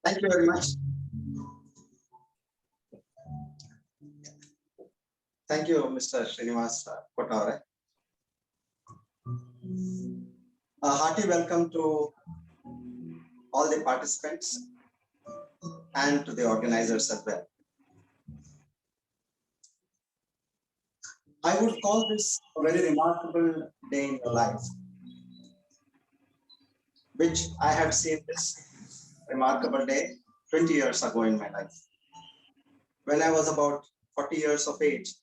Thank you very much. Thank you, Mr. Srinivas Kotavare. A hearty welcome to all the participants and to the organizers as well. I would call this a very remarkable day in your life, which I have seen this remarkable day 20 years ago in my life. When I was about 40 years of age,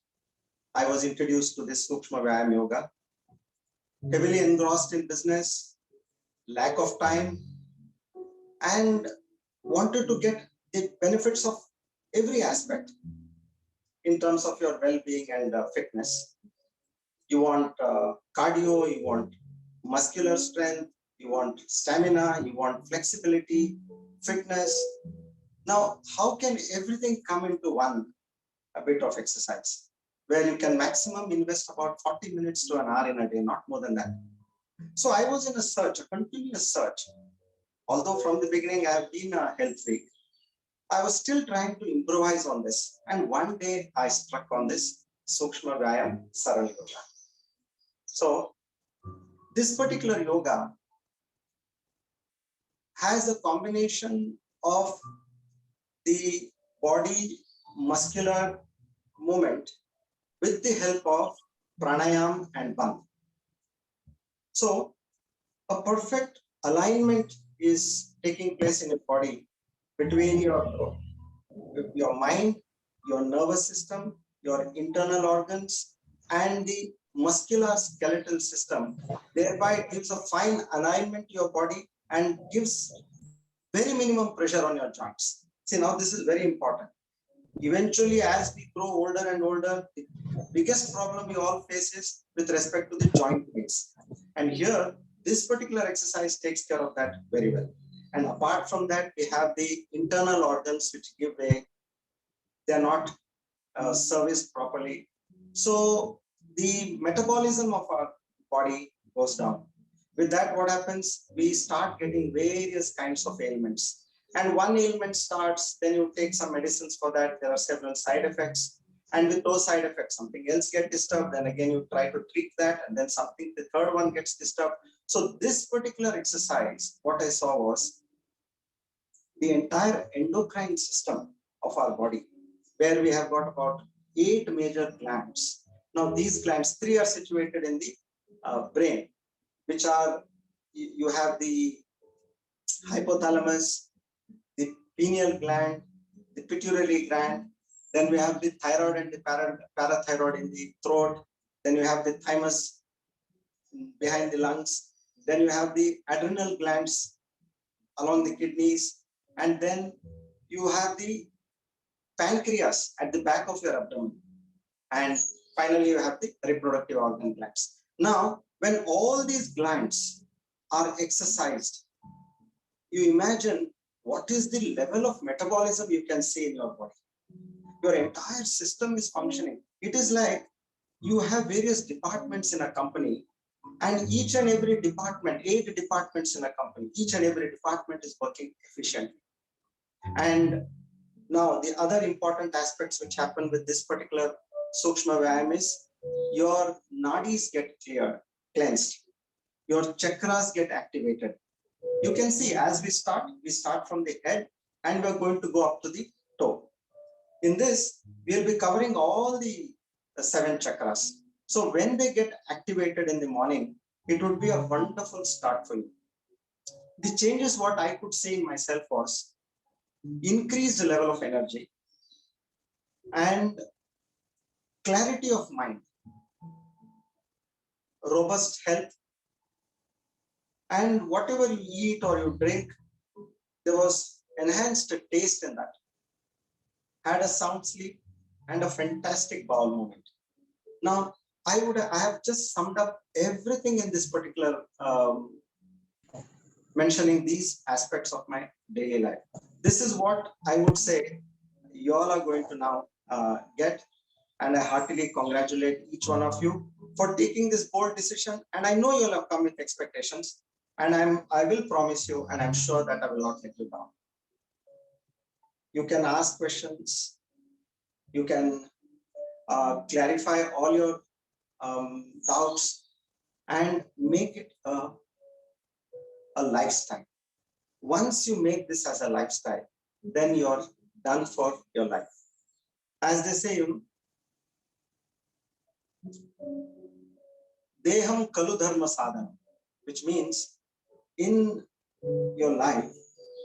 I was introduced to this Sukshma Vyayam Yoga, heavily engrossed in business, lack of time, and wanted to get the benefits of every aspect in terms of your well-being and fitness. You want cardio, you want muscular strength, you want stamina, you want flexibility, fitness. Now, how can everything come into a bit of exercise, where you can maximum invest about 40 minutes to an hour in a day, not more than that. So I was in a search, a continuous search. Although from the beginning I have been a health freak, I was still trying to improvise on this. And one day I struck on this Sukshma Vyayam Saral Yoga. So this particular yoga has a combination of the body muscular movement with the help of pranayam and bandh. So a perfect alignment is taking place in your body between your mind, your nervous system, your internal organs, and the muscular skeletal system. Thereby it gives a fine alignment to your body and gives very minimum pressure on your joints. See, now this is very important. Eventually, as we grow older and older, the biggest problem we all face is with respect to the joint pains. And here, this particular exercise takes care of that very well. And apart from that, we have the internal organs which give way. They are not serviced properly. So the metabolism of our body goes down. With that, what happens? We start getting various kinds of ailments. And one ailment starts, then you take some medicines for that. There are several side effects. And with those side effects, something else gets disturbed. Then again, you try to treat that. And then the third one gets disturbed. So this particular exercise, what I saw was the entire endocrine system of our body, where we have got about 8 major glands. Now these glands, 3 are situated in the brain, which are, you have the hypothalamus, the pineal gland, the pituitary gland, then we have the thyroid and the parathyroid in the throat, then you have the thymus behind the lungs, then you have the adrenal glands along the kidneys, and then you have the pancreas at the back of your abdomen, and finally you have the reproductive organ glands. Now, when all these glands are exercised, you imagine what is the level of metabolism you can see in your body. Your entire system is functioning. It is like you have various departments in a company, and each and every department, 8 departments in a company, each and every department is working efficiently. And now the other important aspects which happen with this particular Sukshma Vyayam is your nadis get cleansed, your chakras get activated. You can see as we start from the head and we're going to go up to the toe. In this, we'll be covering all the 7 chakras. So when they get activated in the morning, it would be a wonderful start for you. The changes what I could see in myself was increased level of energy and clarity of mind, robust health, and whatever you eat or you drink, there was enhanced taste in that. Had a sound sleep and a fantastic bowel movement. Now, I have just summed up everything in this particular mentioning these aspects of my daily life. This is what I would say you all are going to now get, and I heartily congratulate each one of you for taking this bold decision. And I know you all have come with expectations, and I will promise you, and I'm sure that I will not let you down. You can ask questions. You can clarify all your doubts and make it a lifestyle. Once you make this as a lifestyle, then you're done for your life. As they say, Deham Kalu Dharma Sadhana, which means in your life,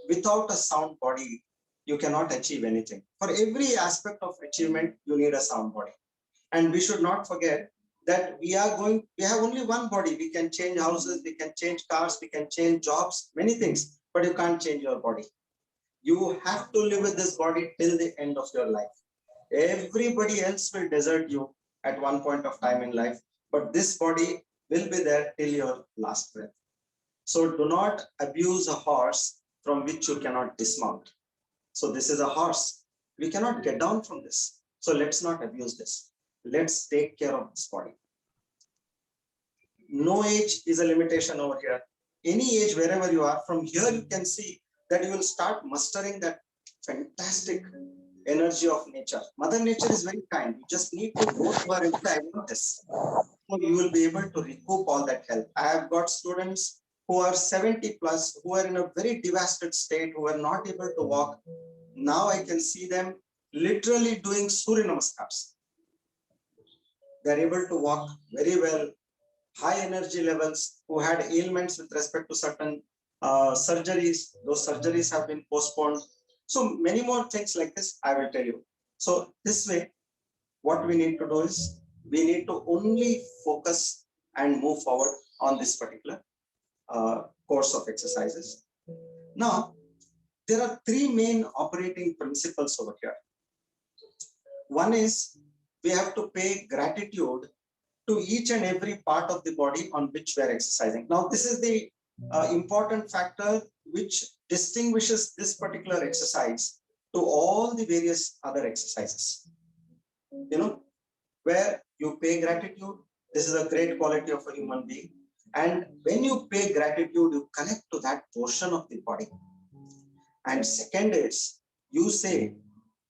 without a sound body, you cannot achieve anything. For every aspect of achievement, you need a sound body. And we should not forget that we have only one body. We can change houses, we can change cars, we can change jobs, many things, but you can't change your body. You have to live with this body till the end of your life. Everybody else will desert you at one point of time in life, but this body will be there till your last breath. So do not abuse a horse from which you cannot dismount. So this is a horse. We cannot get down from this. So let's not abuse this. Let's take care of this body. No age is a limitation over here. Any age, wherever you are, from here you can see that you will start mustering that fantastic energy of nature. Mother Nature is very kind. You just need to go to her and say, I want this. So you will be able to recoup all that health. I have got students who are 70 plus, who are in a very devastated state, who are not able to walk. Now I can see them literally doing Surya Namaskars. They're able to walk very well, high energy levels, who had ailments with respect to certain surgeries. Those surgeries have been postponed. So many more things like this, I will tell you. So this way, what we need to do is, we need to only focus and move forward on this particular course of exercises. Now, there are three main operating principles over here. One is, we have to pay gratitude to each and every part of the body on which we are exercising. Now, this is the important factor which distinguishes this particular exercise to all the various other exercises. Where you pay gratitude, this is a great quality of a human being. And when you pay gratitude, you connect to that portion of the body. And second is, you say,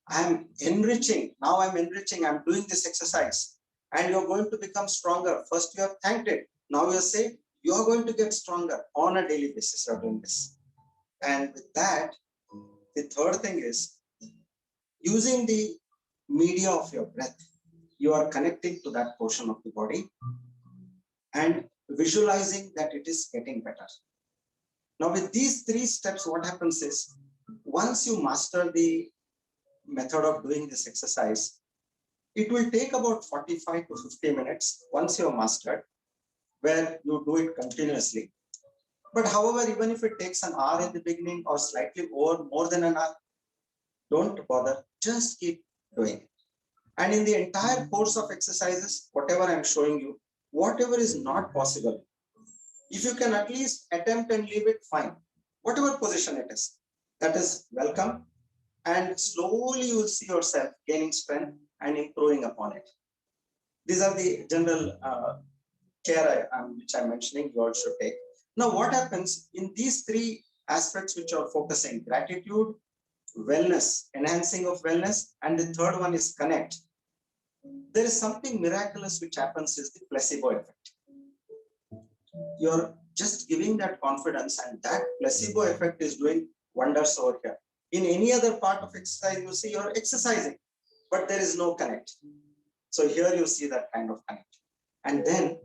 I'm enriching. Now I'm enriching. I'm doing this exercise. And you're going to become stronger. First, you have thanked it. Now you say, you're going to get stronger on a daily basis. You're doing this. And with that, the third thing is, using the media of your breath, you are connecting to that portion of the body and visualizing that it is getting better. Now, with these three steps, what happens is, once you master the method of doing this exercise, it will take about 45 to 50 minutes once you have mastered, where you do it continuously. But however, even if it takes an hour in the beginning or slightly more than an hour, don't bother, just keep doing it. And in the entire course of exercises, whatever I'm showing you, whatever is not possible, if you can at least attempt and leave it, fine. Whatever position it is, that is welcome. And slowly you will see yourself gaining strength and improving upon it. These are the general care which I'm mentioning you all should take. Now, what happens in these three aspects which are focusing: gratitude, wellness, enhancing of wellness, and the third one is connect. There is something miraculous which happens, is the placebo effect. You're just giving that confidence, and that placebo effect is doing wonders over here. In any other part of exercise, you see you're exercising, but there is no connect. So here you see that kind of connect. And then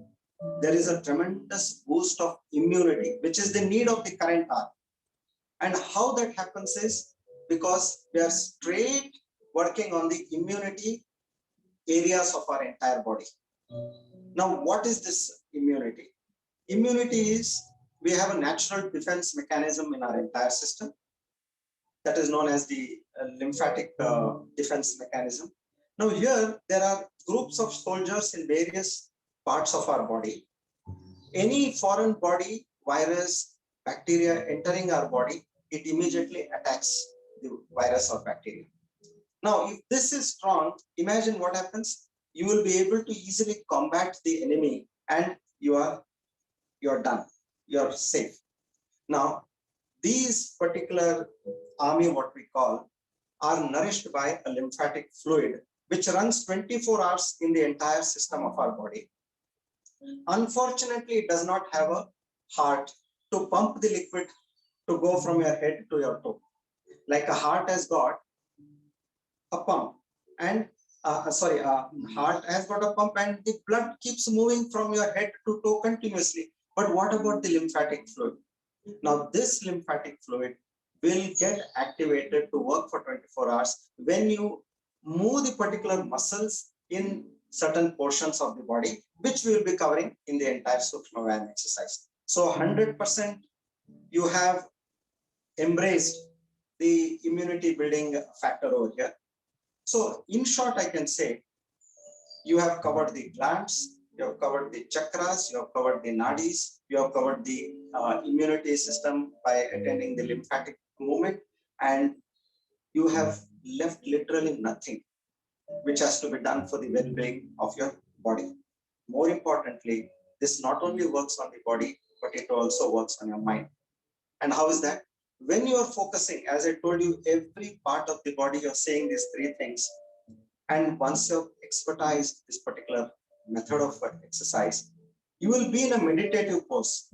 there is a tremendous boost of immunity, which is the need of the current hour. And how that happens is because we are straight working on the immunity areas of our entire body. Now, what is this immunity? Immunity is, we have a natural defense mechanism in our entire system that is known as the lymphatic defense mechanism. Now here, there are groups of soldiers in various parts of our body. Any foreign body, virus, bacteria entering our body, it immediately attacks the virus or bacteria. Now, if this is strong, imagine what happens. You will be able to easily combat the enemy, and you're done. You're safe. Now, these particular army, what we call, are nourished by a lymphatic fluid which runs 24 hours in the entire system of our body. Unfortunately, it does not have a heart to pump the liquid to go from your head to your toe. Like a heart has got a pump and heart has got a pump and the blood keeps moving from your head to toe continuously. But what about the lymphatic fluid? Now, this lymphatic fluid will get activated to work for 24 hours when you move the particular muscles in certain portions of the body, which we will be covering in the entire Sukshma Vyayam exercise. So 100% you have embraced the immunity building factor over here. So in short, I can say you have covered the glands, you have covered the chakras, you have covered the nadis, you have covered the immunity system by attending the lymphatic movement, and you have left literally nothing which has to be done for the well-being of your body. More importantly, this not only works on the body, but it also works on your mind. And how is that? When you are focusing, as I told you, every part of the body, you're saying these three things. And once you've expertise this particular method of exercise, you will be in a meditative pose,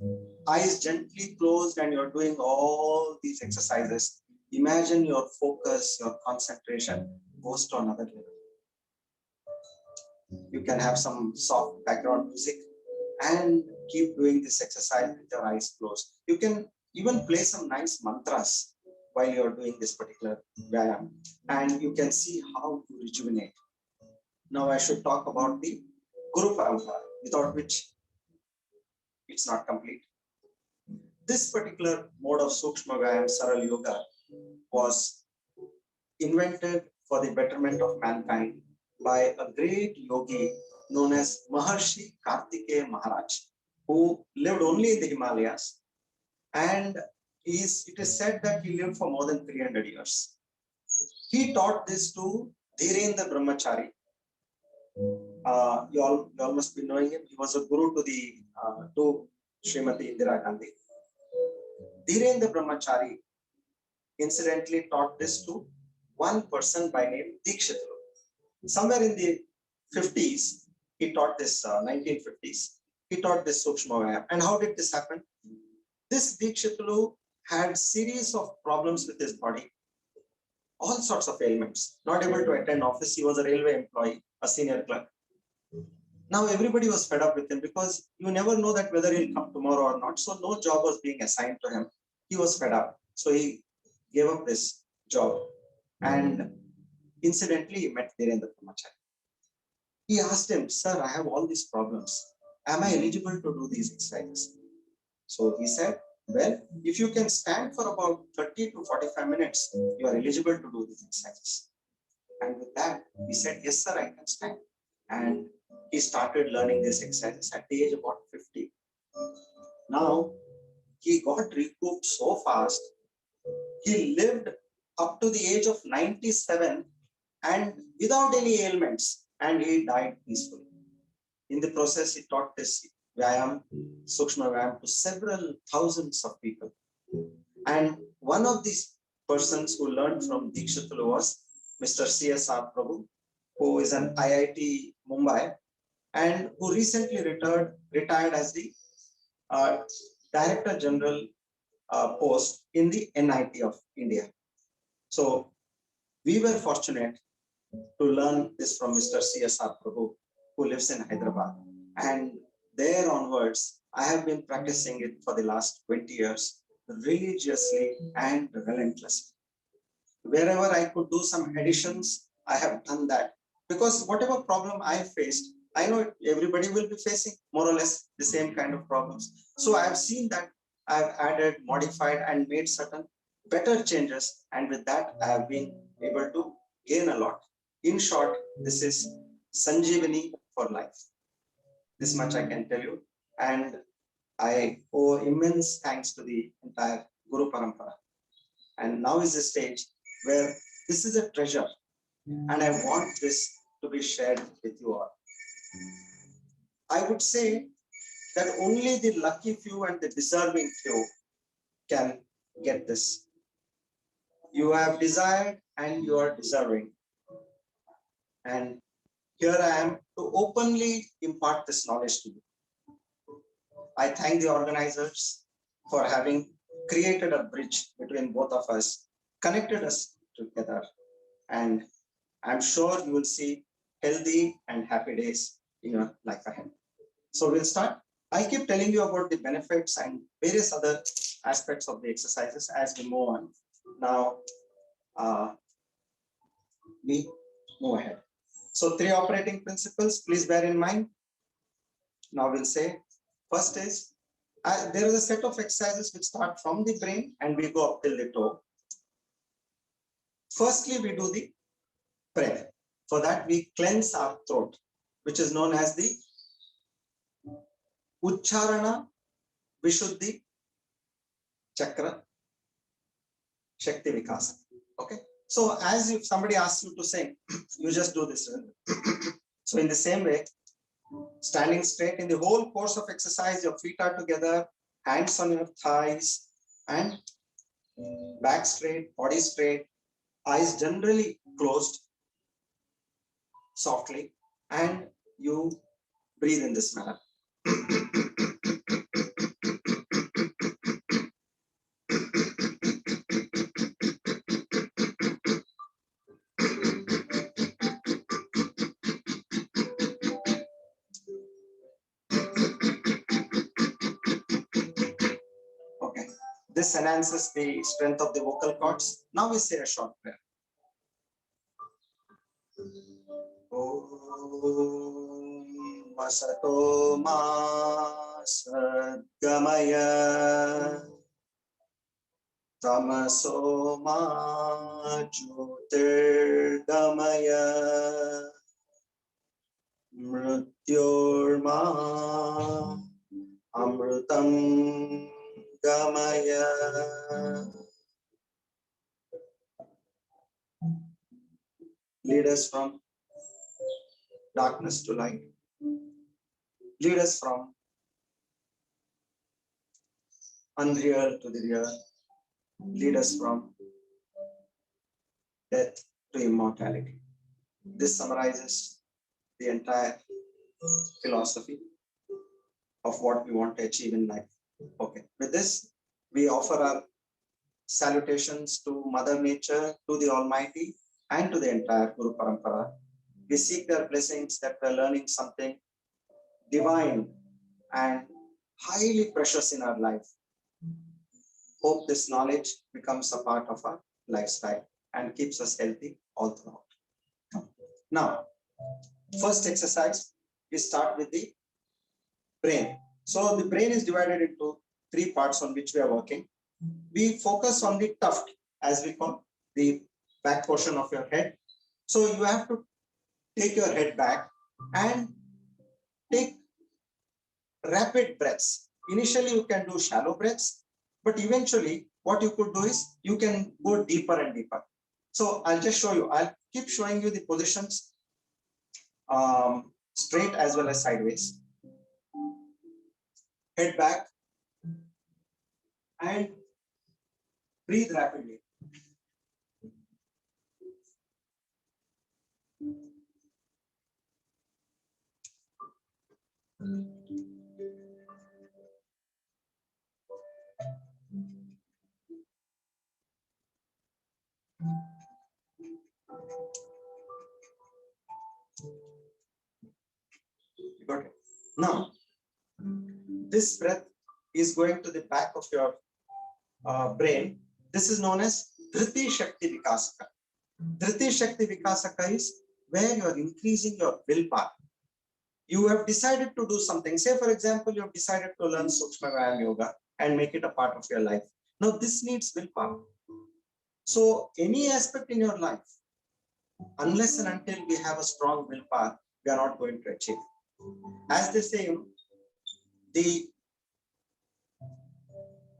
eyes gently closed, and you're doing all these exercises. Imagine your focus, your concentration goes to another level. You can have some soft background music and keep doing this exercise with your eyes closed. You can even play some nice mantras while you're doing this particular Vyayam, and you can see how to rejuvenate. Now I should talk about the Guru Parampara, without which it's not complete. This particular mode of Sukshma Vyayam Saral Yoga was invented for the betterment of mankind by a great yogi known as Maharshi Kartikeya Maharaj, who lived only in the Himalayas, and it is said that he lived for more than 300 years. He taught this to Dhirendra Brahmachari. You all must be knowing him. He was a guru to Srimati Indira Gandhi. Dhirendra Brahmachari incidentally taught this to one person by name Dikshitulu. Somewhere in the 50s, he taught this, 1950s, he taught this Sukshma Vyayam. And how did this happen? This Dikshitulu had series of problems with his body, all sorts of ailments, not able to attend office. He was a railway employee, a senior clerk. Now everybody was fed up with him because you never know that whether he'll come tomorrow or not. So no job was being assigned to him. He was fed up. So he gave up this job. And incidentally, he met Dhirendra Brahmachari. He asked him, "Sir, I have all these problems. Am I eligible to do these exercises?" So he said, "Well, if you can stand for about 30 to 45 minutes, you are eligible to do these exercises." And with that, he said, "Yes, sir, I can stand." And he started learning these exercises at the age of about 50. Now, he got recouped so fast. He lived up to the age of 97 and without any ailments, and he died peacefully. In the process, he taught this Vyayam, Sukshma Vyayam, to several thousands of people. And one of these persons who learned from Dikshitulu was Mr. C.S.R. Prabhu, who is an IIT Mumbai and who recently retired as the Director General post in the NIT of India. So we were fortunate to learn this from Mr. C.S.R. Prabhu, who lives in Hyderabad. And there onwards, I have been practicing it for the last 20 years, religiously and relentlessly. Wherever I could do some additions, I have done that. Because whatever problem I faced, I know everybody will be facing more or less the same kind of problems. So I have seen that I have added, modified, and made certain better changes. And with that, I have been able to gain a lot. In short, this is Sanjeevani for life. This much I can tell you. And I owe immense thanks to the entire Guru Parampara. And now is the stage where this is a treasure. And I want this to be shared with you all. I would say that only the lucky few and the deserving few can get this. You have desired and you are deserving. And here I am to openly impart this knowledge to you. I thank the organizers for having created a bridge between both of us, connected us together, and I'm sure you will see healthy and happy days in your life ahead. So we'll start. I keep telling you about the benefits and various other aspects of the exercises as we move on. Now, we move ahead. So 3 operating principles, please bear in mind. Now we'll say, first is, there is a set of exercises which start from the brain and we go up till the toe. Firstly, we do the breath. For that, we cleanse our throat, which is known as the Uchcharana Vishuddhi Chakra Shakti Vikasa. Okay. So as if somebody asks you to sing, you just do this. So in the same way, standing straight in the whole course of exercise, your feet are together, hands on your thighs, and back straight, body straight, eyes generally closed softly, and you breathe in this manner. Okay, this enhances the strength of the vocal cords. Now we say a short prayer. Om Masato Ma Sadgamaya Tamaso Ma Jyotirgamaya Mrityorma Amrutam Gamaya. Lead us from darkness to light. Lead us from unreal to the real. Lead us from death to immortality. This summarizes the entire philosophy of what we want to achieve in life. Okay, with this, we offer our salutations to Mother Nature, to the Almighty, and to the entire Guru Parampara. We seek their blessings that we're learning something divine and highly precious in our life. Hope this knowledge becomes a part of our lifestyle and keeps us healthy all throughout. Now, first exercise, we start with the brain. So the brain is divided into 3 parts on which we are working. We focus on the tuft, as we call the back portion of your head. So you have to take your head back and take rapid breaths. Initially, you can do shallow breaths, but eventually what you could do is you can go deeper and deeper. So I'll just show you. I'll keep showing you the positions straight as well as sideways. Head back and breathe rapidly. Got it. Now, this breath is going to the back of your brain. This is known as Dhriti Shakti Vikasaka. Dhriti Shakti Vikasaka is where you are increasing your willpower. You have decided to do something. Say, for example, you have decided to learn Sukshma Vayam Yoga and make it a part of your life. Now, this needs willpower. So, any aspect in your life, unless and until we have a strong willpower, we are not going to achieve. As they say, the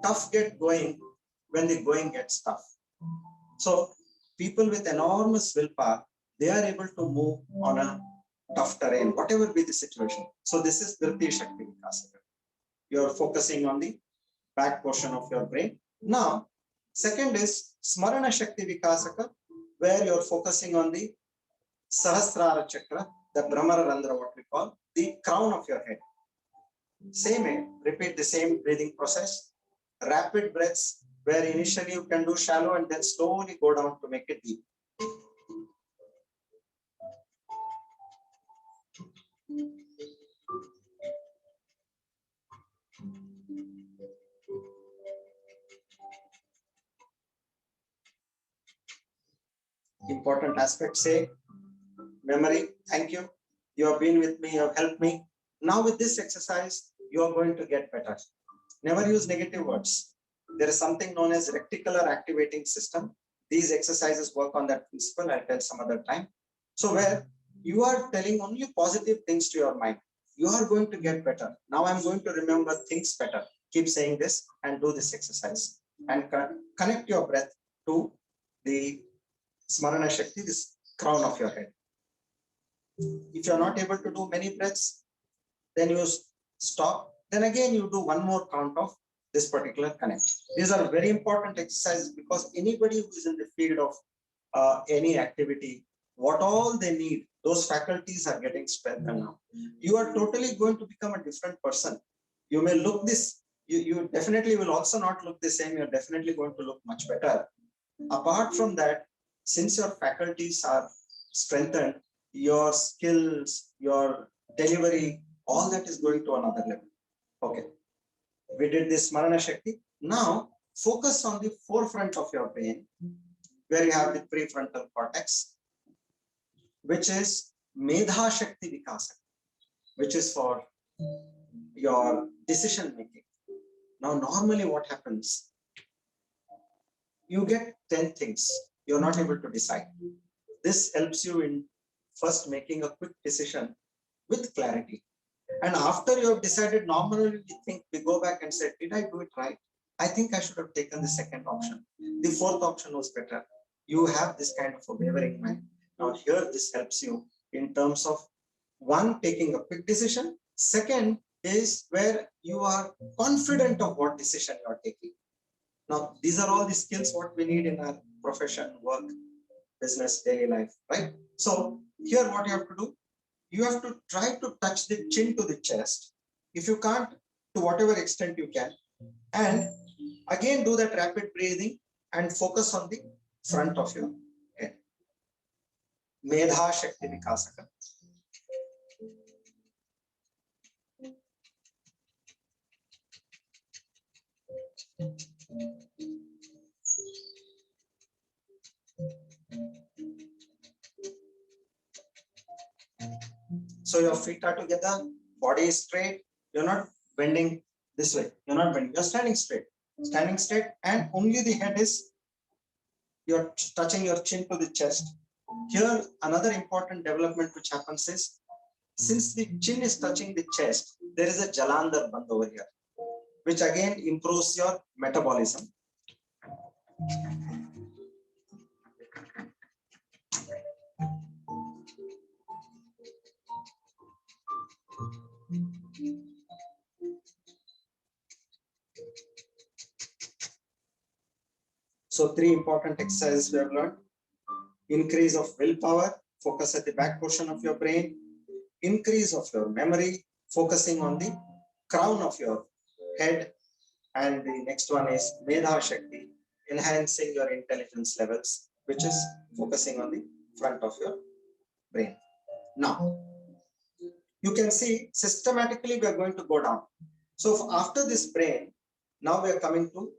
tough get going when the going gets tough. So people with enormous willpower, they are able to move on a tough terrain, whatever be the situation. So this is Dhriti Shakti Vikasaka. You are focusing on the back portion of your brain. Now, Second is Smarana Shakti Vikasaka, where you're focusing on the Sahasrara Chakra, the Brahmara Randhra, what we call, the crown of your head. Same way, repeat the same breathing process. Rapid breaths, where initially you can do shallow and then slowly go down to make it deep. Important aspect, say, memory, thank you. You have been with me, you have helped me. Now with this exercise, you are going to get better. Never use negative words. There is something known as reticular activating system. These exercises work on that principle. I'll tell some other time. So where you are telling only positive things to your mind, you are going to get better. Now I'm going to remember things better. Keep saying this and do this exercise. And connect your breath to the Smarana Shakti, this crown of your head. If you're not able to do many breaths, then you stop. Then again, you do one more count of this particular connect. These are very important exercises because anybody who is in the field of any activity, what all they need, those faculties are getting strengthened now. You are totally going to become a different person. You may look this, you definitely will also not look the same. You're definitely going to look much better. Apart from that, since your faculties are strengthened, your skills, your delivery, all that is going to another level. Okay, we did this Smarana Shakti. Now focus on the forefront of your brain, where you have the prefrontal cortex, which is Medha Shakti Vikasa, which is for your decision making. Now normally what happens, you get 10 things, you're not able to decide. This helps you in first making a quick decision with clarity. And after you have decided, normally we go back and say, did I do it right? I think I should have taken the second option. The fourth option was better. You have this kind of a wavering mind. Now here, this helps you in terms of one, taking a quick decision. Second is where you are confident of what decision you are taking. Now, these are all the skills what we need in our profession, work, business, daily life, right? So here what you have to do, you have to try to touch the chin to the chest. If you can't, to whatever extent you can. And again, do that rapid breathing and focus on the front of your head. Medha Shakti Vikasaka. So your feet are together, body is straight, you're not bending this way, you're not bending, you're standing straight, and only the head is, you're touching your chin to the chest. Here, another important development which happens is, since the chin is touching the chest, there is a Jalandhar Bandh over here, which again improves your metabolism. So 3 important exercises we have learned. Increase of willpower, focus at the back portion of your brain. Increase of your memory, focusing on the crown of your head. And the next one is Medha Shakti, enhancing your intelligence levels, which is focusing on the front of your brain. Now, you can see systematically we are going to go down. So after this brain, now we are coming to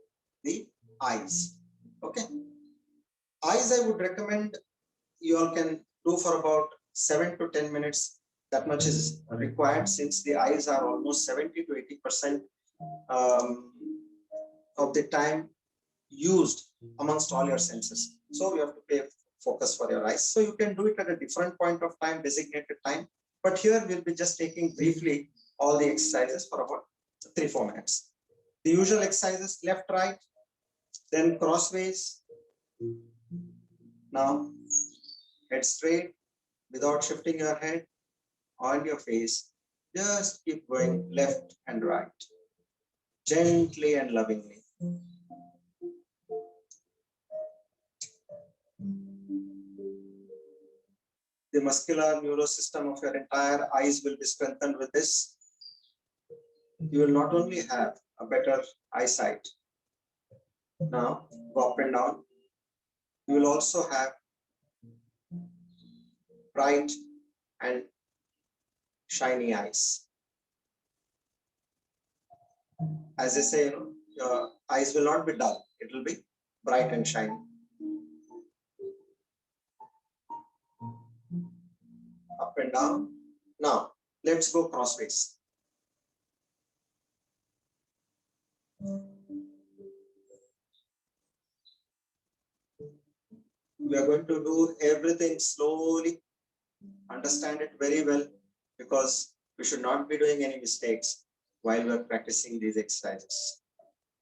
the eyes. Okay. Eyes, I would recommend you all can do for about 7 to 10 minutes. That much is required, since the eyes are almost 70 to 80% of the time used amongst all your senses. So you have to pay focus for your eyes. So you can do it at a different point of time, designated time. But here we'll be just taking briefly all the exercises for about 3-4 minutes. The usual exercises, left, right, then crossways. Now, head straight without shifting your head on your face. Just keep going left and right, gently and lovingly. The muscular neurosystem of your entire eyes will be strengthened with this. You will not only have a better eyesight, now go up and down, you will also have bright and shiny eyes. As I say, your eyes will not be dull, it will be bright and shiny. Up and down. Now, let's go crossways. We are going to do everything slowly. Understand it very well, because we should not be doing any mistakes while we are practicing these exercises.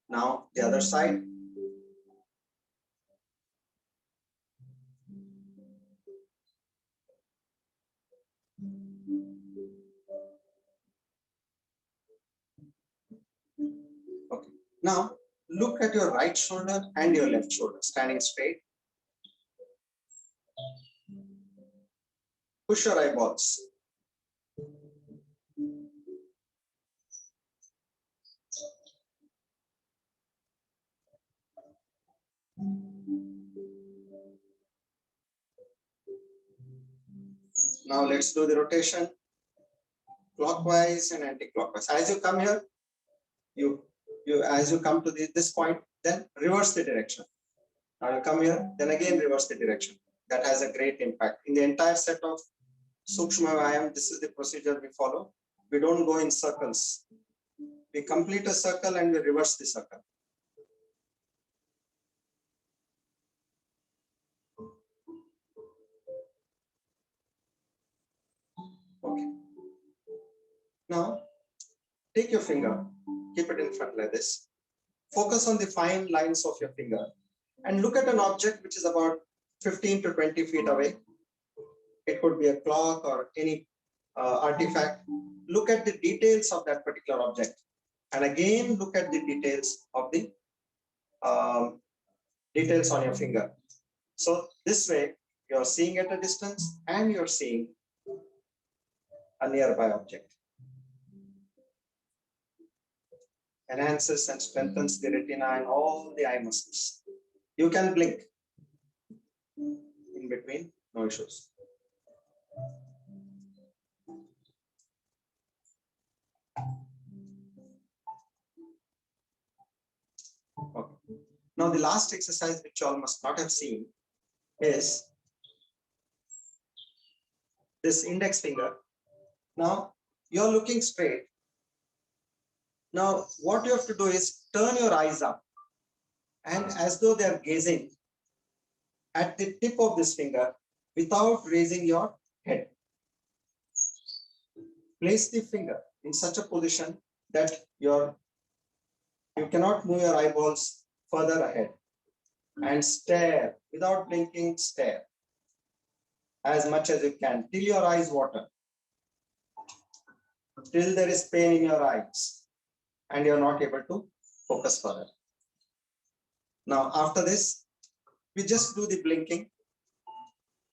Now, the other side. Okay. Now, look at your right shoulder and your left shoulder, standing straight. Push your eyeballs. Now let's do the rotation, clockwise and anti-clockwise. As you come here, as you come to this point, then reverse the direction. Now you come here, then again reverse the direction. That has a great impact. In the entire set of Sukshma Vyayam, this is the procedure we follow. We don't go in circles. We complete a circle and we reverse the circle. Okay. Now, take your finger, keep it in front like this. Focus on the fine lines of your finger and look at an object which is about 15 to 20 feet away. It could be a clock or any artifact. Look at the details of that particular object. And again, look at the details of the details on your finger. So this way, you're seeing at a distance and you're seeing a nearby object. Enhances and strengthens the retina and all the eye muscles. You can blink in between, no issues. Okay. Now the last exercise which you all must not have seen is this index finger. Now you're looking straight. Now what you have to do is turn your eyes up and as though they are gazing at the tip of this finger without raising your head. Place the finger in such a position that you cannot move your eyeballs further ahead, and stare without blinking, stare as much as you can till your eyes water, till there is pain in your eyes and you're not able to focus further. Now after this, we just do the blinking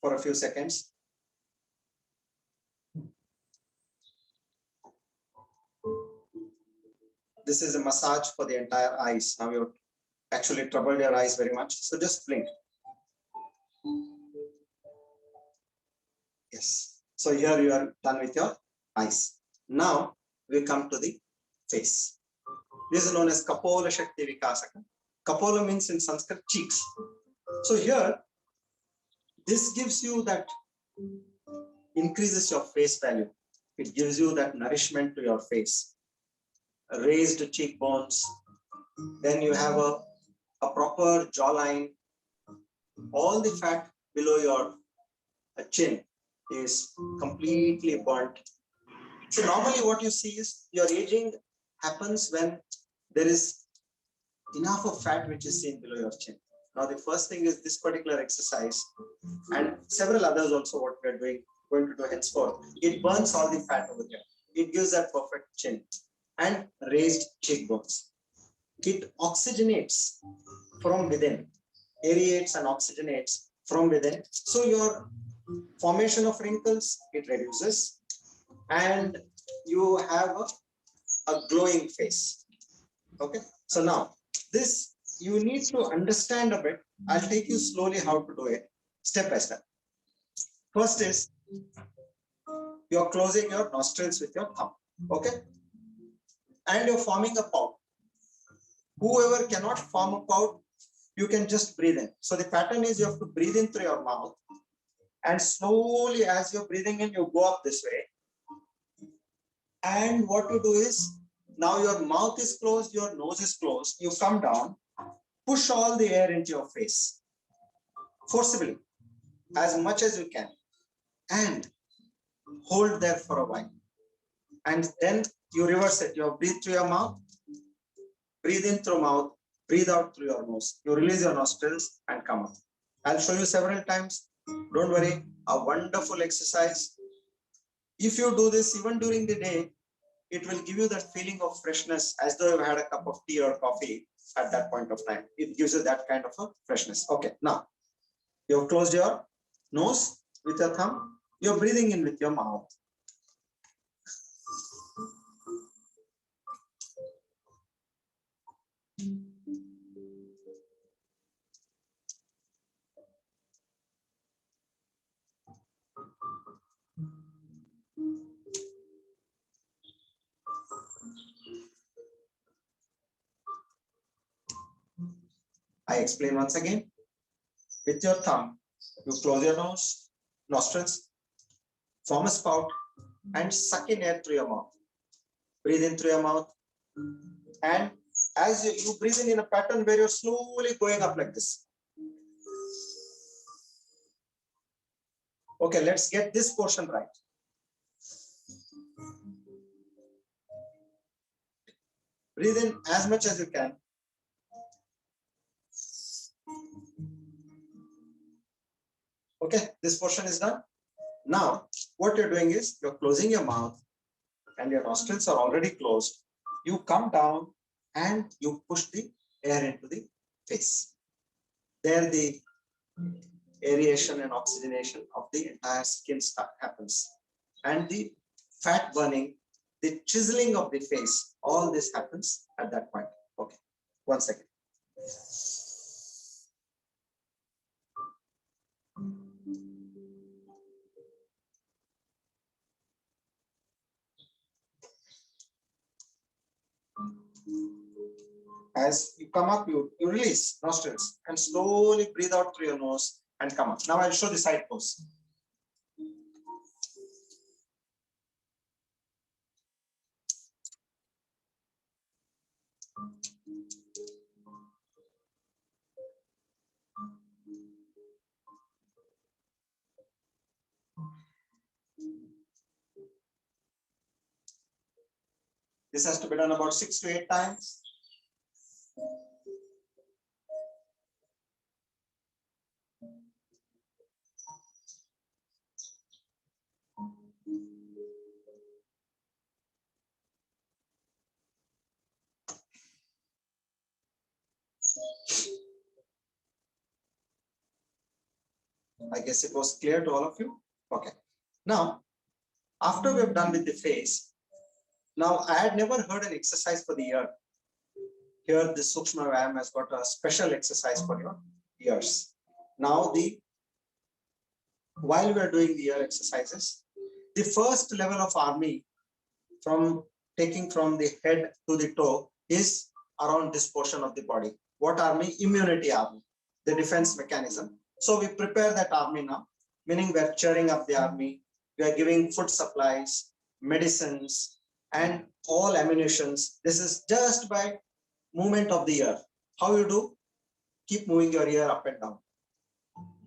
for a few seconds. This is a massage for the entire eyes. Now you've actually troubled your eyes very much. So just blink. Yes. So here you are done with your eyes. Now we come to the face. This is known as Kapola Shakti Vikasaka. Kapola means in Sanskrit cheeks. So here, this gives you that, increases your face value. It gives you that nourishment to your face. Raised cheekbones. Then you have a proper jawline. All the fat below your chin is completely burnt. So normally what you see is your aging happens when there is enough of fat which is seen below your chin. Now the first thing is this particular exercise and several others also what we are going to do henceforth. It burns all the fat over there. It gives that perfect chin and raised cheekbones. It oxygenates from within, aerates and oxygenates from within. So your formation of wrinkles, it reduces, and you have a glowing face. Okay. So now this you need to understand a bit. I'll take you slowly how to do it, step by step. First is you're closing your nostrils with your thumb. Okay. And you're forming a pout. Whoever cannot form a pout, you can just breathe in. So the pattern is you have to breathe in through your mouth, and slowly as you're breathing in, you go up this way. And what you do is, now your mouth is closed, your nose is closed, you come down, push all the air into your face forcibly as much as you can, and hold there for a while. And then you reverse it. You breathe through your mouth, breathe in through mouth, breathe out through your nose. You release your nostrils and come up. I'll show you several times. Don't worry, a wonderful exercise. If you do this even during the day, it will give you that feeling of freshness as though you've had a cup of tea or coffee at that point of time. It gives you that kind of a freshness. Okay, now you've closed your nose with your thumb. You're breathing in with your mouth. I explain once again. With your thumb, you close your nose, nostrils, form a spout, and suck in air through your mouth. Breathe in through your mouth. And as you breathe in a pattern where you're slowly going up like this. Okay, let's get this portion right. Breathe in as much as you can. Okay, this portion is done. Now, what you're doing is you're closing your mouth and your nostrils are already closed. You come down and you push the air into the face. There the aeration and oxygenation of the entire skin happens. And the fat burning, the chiseling of the face, all this happens at that point. Okay, 1 second. As you come up, you release nostrils and slowly breathe out through your nose and come up. Now I'll show the side pose. This has to be done about 6 to 8 times. I guess it was clear to all of you. Okay. Now, after we've done with the face, now I had never heard an exercise for the ear. Here, the Sukshma Vyayam has got a special exercise for your ears. Now, while we are doing the ear exercises, the first level of army from taking from the head to the toe is around this portion of the body. What army? Immunity army, the defense mechanism. So we prepare that army now, meaning we're cheering up the army. We are giving food supplies, medicines, and all ammunitions. This is just by movement of the ear. How you do? Keep moving your ear up and down.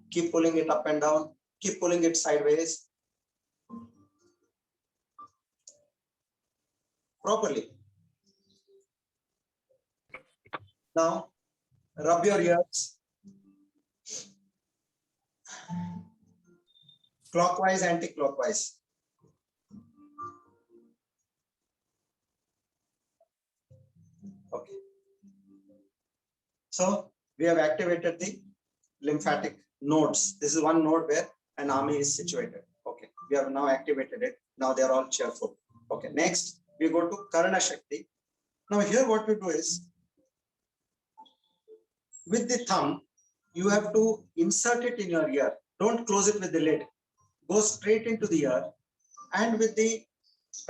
Keep pulling it up and down. Keep pulling it sideways. Properly. Now, rub your ears. Clockwise, anti-clockwise. Okay. So we have activated the lymphatic nodes. This is one node where an army is situated. Okay, we have now activated it. Now they are all cheerful. Okay, next we go to Karna Shakti. Now here what we do is, with the thumb, you have to insert it in your ear. Don't close it with the lid. Go straight into the ear, and with the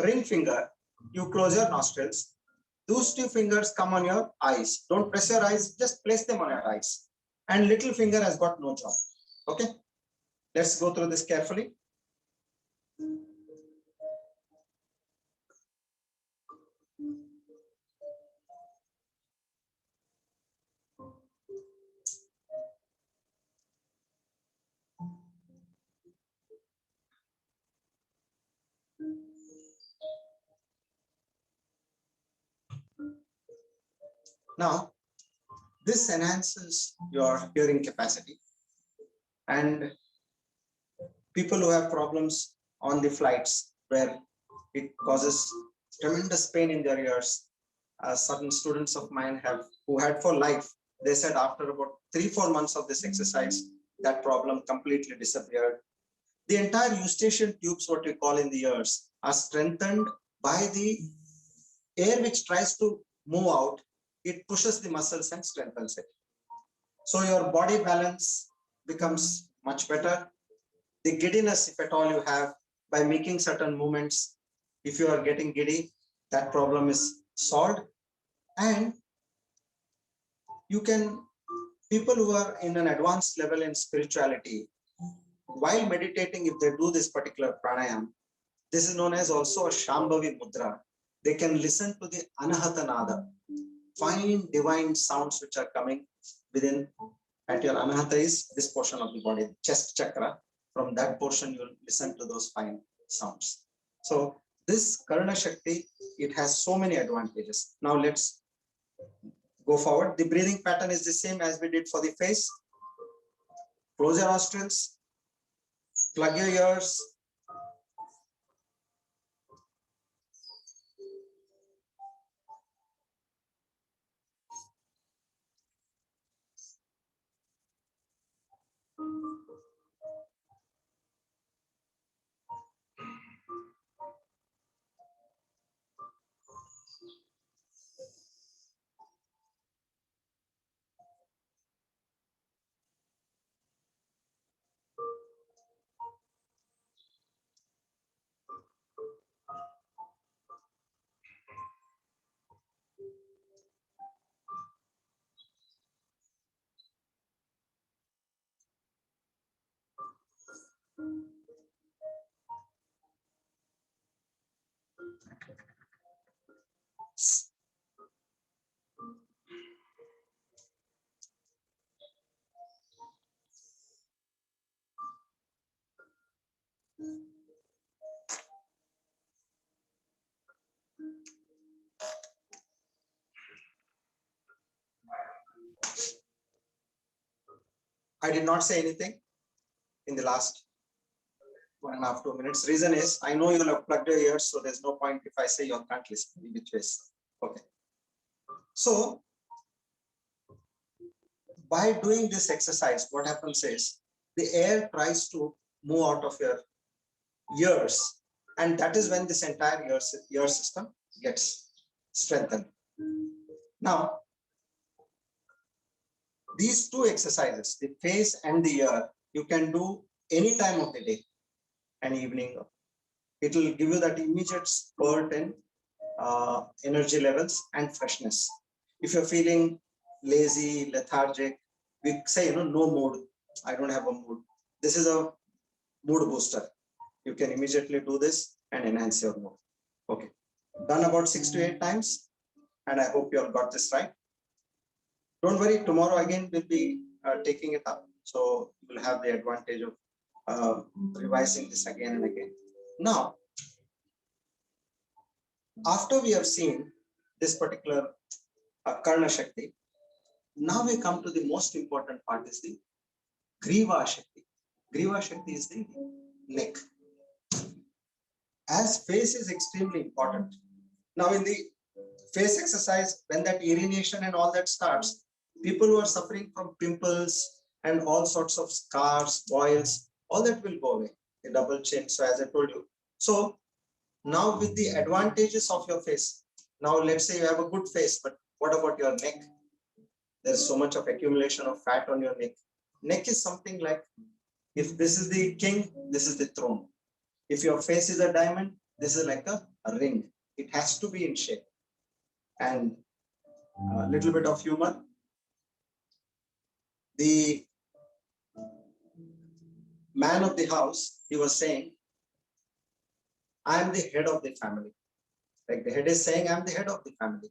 ring finger, you close your nostrils. Those two fingers come on your eyes. Don't press your eyes, just place them on your eyes. And little finger has got no job. Okay, let's go through this carefully. Now, this enhances your hearing capacity, and people who have problems on the flights where it causes tremendous pain in their ears. Certain students of mine who had for life, they said after about 3-4 months of this exercise, that problem completely disappeared. The entire eustachian tubes, what we call in the ears, are strengthened by the air which tries to move out. It pushes the muscles and strengthens it. So your body balance becomes much better. The giddiness, if at all you have, by making certain movements, if you are getting giddy, that problem is solved. And you can, people who are in an advanced level in spirituality, while meditating, if they do this particular pranayam, this is known as also a Shambhavi Mudra. They can listen to the Anahata Nada, fine divine sounds which are coming within. At your Anahata is this portion of the body, chest chakra. From that portion, you'll listen to those fine sounds. So this Karna Shakti, it has so many advantages. Now let's go forward. The breathing pattern is the same as we did for the face. Close your nostrils, plug your ears. I did not say anything in the last 1.5 to 2 minutes. Reason is, I know you'll have plugged your ears, so there's no point if I say you can't listen, which ways. Okay. So by doing this exercise, what happens is the air tries to move out of your ears, and that is when this entire ear system gets strengthened. Now, these two exercises, the face and the ear, you can do any time of the day and evening. It will give you that immediate spurt in energy levels and freshness. If you're feeling lazy, lethargic, we say, no mood, I don't have a mood. This is a mood booster. You can immediately do this and enhance your mood. Okay, done about 6 to 8 times, and I hope you all got this right. Don't worry, tomorrow again we'll be taking it up, so you will have the advantage of revising this again and again. Now, after we have seen this particular Karna Shakti, now we come to the most important part, is the Griva Shakti. Griva Shakti is the neck. As face is extremely important. Now in the face exercise, when that urination and all that starts, people who are suffering from pimples, and all sorts of scars, boils, all that will go away. The double chin. So as I told you. So now with the advantages of your face, now let's say you have a good face, but what about your neck? There's so much of accumulation of fat on your neck. Neck is something like, if this is the king, this is the throne. If your face is a diamond, this is like a ring. It has to be in shape. And a little bit of humor. The man of the house, he was saying, I am the head of the family. Like the head is saying, I am the head of the family.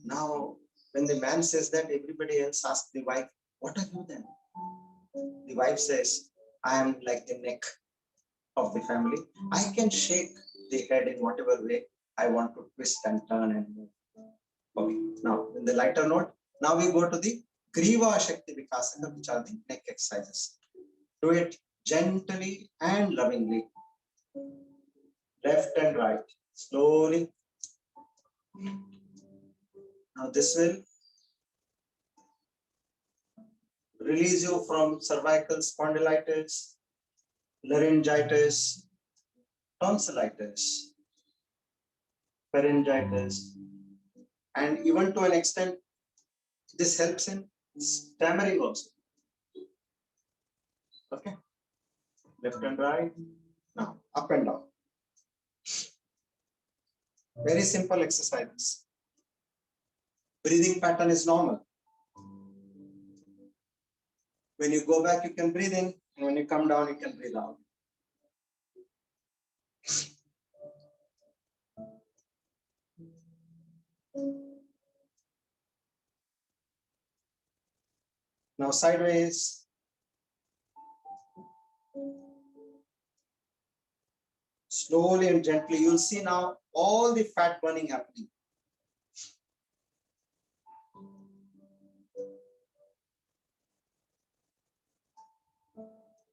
Now, when the man says that, everybody else asks the wife, what are you then? The wife says, I am like the neck of the family. I can shake the head in whatever way I want to twist and turn and move. Okay, now in the lighter note, now we go to the Griva Shakti Vikasana, which are the neck exercises. Do it gently and lovingly. Left and right, slowly. Now this will release you from cervical spondylitis, laryngitis, tonsillitis, pharyngitis, and even to an extent, this helps in stammering also. Okay, left and right. Now up and down. Very simple exercises. Breathing pattern is normal. When you go back, you can breathe in, and when you come down, you can breathe out. Now sideways. Slowly and gently, you'll see now all the fat burning happening.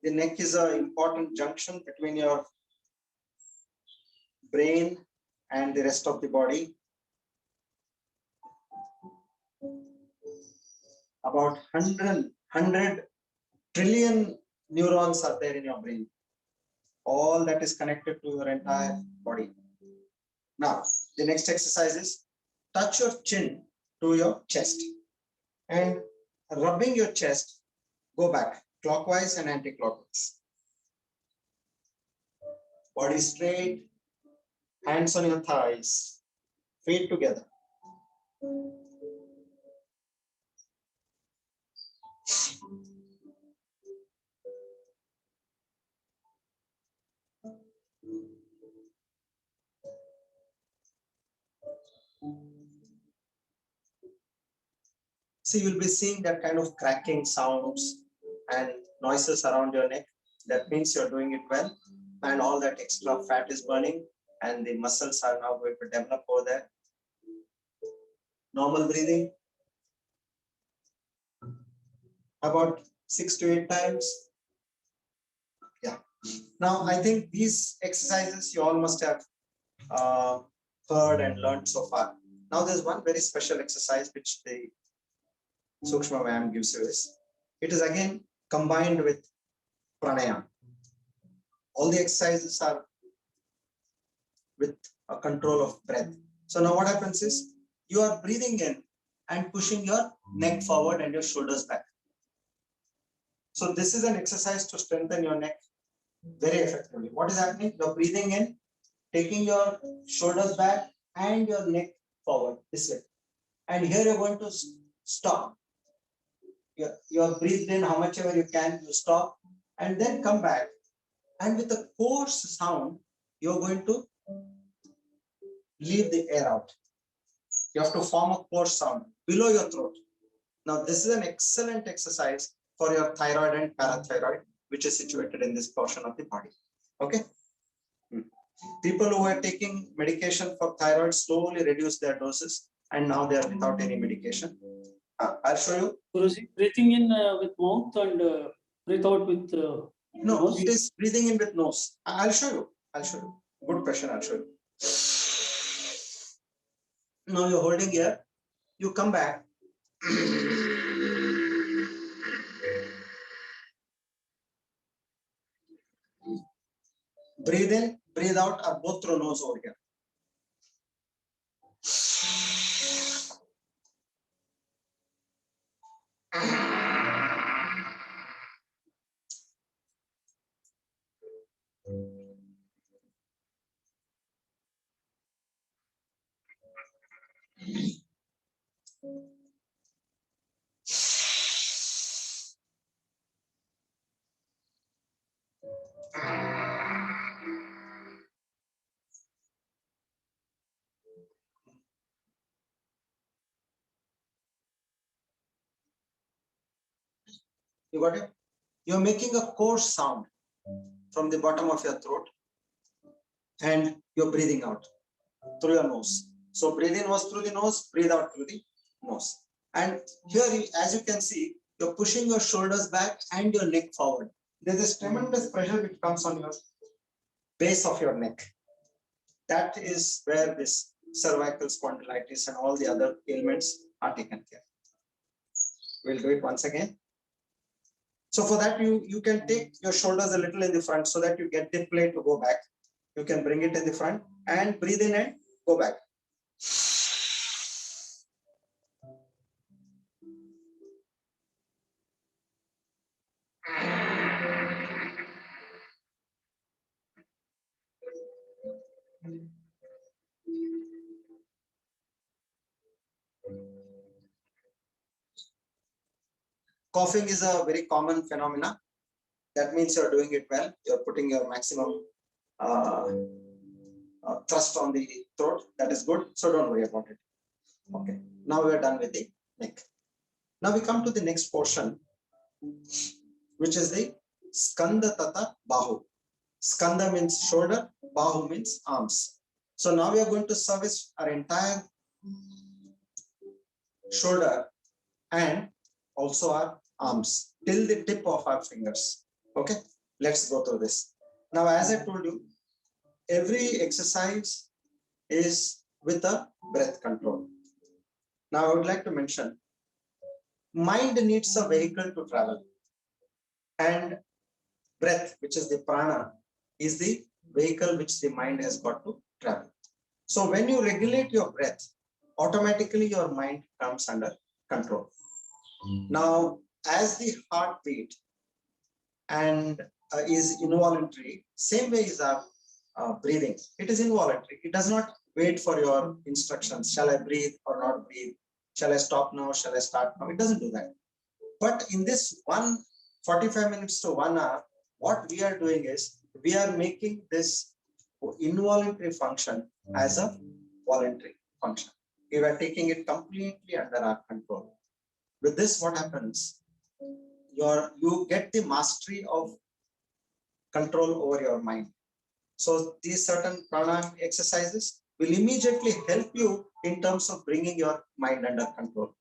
The neck is an important junction between your brain and the rest of the body. About 100 trillion neurons are there in your brain. All that is connected to your entire body. Now, the next exercise is touch your chin to your chest and rubbing your chest, go back clockwise and anti-clockwise. Body straight, hands on your thighs, feet together. See, you'll be seeing that kind of cracking sounds and noises around your neck. That means you're doing it well, and all that extra fat is burning and the muscles are now going to develop over there. Normal breathing. About 6 to 8 times. Yeah. Now, I think these exercises you all must have heard and learned so far. Now, there's one very special exercise which the Sukshma Vyayam gives you is, it is again combined with pranayam. All the exercises are with a control of breath. So now what happens is, you are breathing in and pushing your neck forward and your shoulders back. So this is an exercise to strengthen your neck very effectively. What is happening? You're breathing in, taking your shoulders back and your neck forward this way. And here you're going to stop. You're breathed in how much ever you can, you stop and then come back. And with a coarse sound, you're going to leave the air out. You have to form a coarse sound below your throat. Now, this is an excellent exercise for your thyroid and parathyroid, which is situated in this portion of the body. Okay. People who are taking medication for thyroid slowly reduce their doses, and now they are without any medication. I'll show you. Guruji, breathing in with mouth and breathe out with no, nose? It is breathing in with nose. I'll show you. I'll show you. Good question. I'll show you. Now you're holding here. You come back. Breathe in, breathe out are both through nose over here. You got it? You're making a coarse sound from the bottom of your throat and you're breathing out through your nose. So breathe in was through the nose, breathe out through the nose. And here, as you can see, you're pushing your shoulders back and your neck forward. There's this tremendous pressure which comes on your base of your neck. That is where this cervical spondylitis and all the other ailments are taken care of. We'll do it once again. So for that, you can take your shoulders a little in the front so that you get the play to go back. You can bring it in the front and breathe in and go back. Coughing is a very common phenomena. That means you're doing it well. You're putting your maximum thrust on the throat. That is good. So don't worry about it. Okay. Now we're done with the neck. Now we come to the next portion, which is the Skanda Tata Bahu. Skanda means shoulder, Bahu means arms. So now we are going to service our entire shoulder and also our arms till the tip of our fingers. Okay, let's go through this. Now, as I told you, every exercise is with a breath control. Now, I would like to mention, mind needs a vehicle to travel, and breath, which is the prana, is the vehicle which the mind has got to travel. So when you regulate your breath, automatically your mind comes under control. Now, as the heartbeat and is involuntary, same way is our breathing. It is involuntary. It does not wait for your instructions. Shall I breathe or not breathe? Shall I stop now? Shall I start now? It doesn't do that. But in this 45 minutes to 1 hour, what we are doing is we are making this involuntary function as a voluntary function. We are taking it completely under our control. With this, what happens? You get the mastery of control over your mind. So these certain pranayama exercises will immediately help you in terms of bringing your mind under control.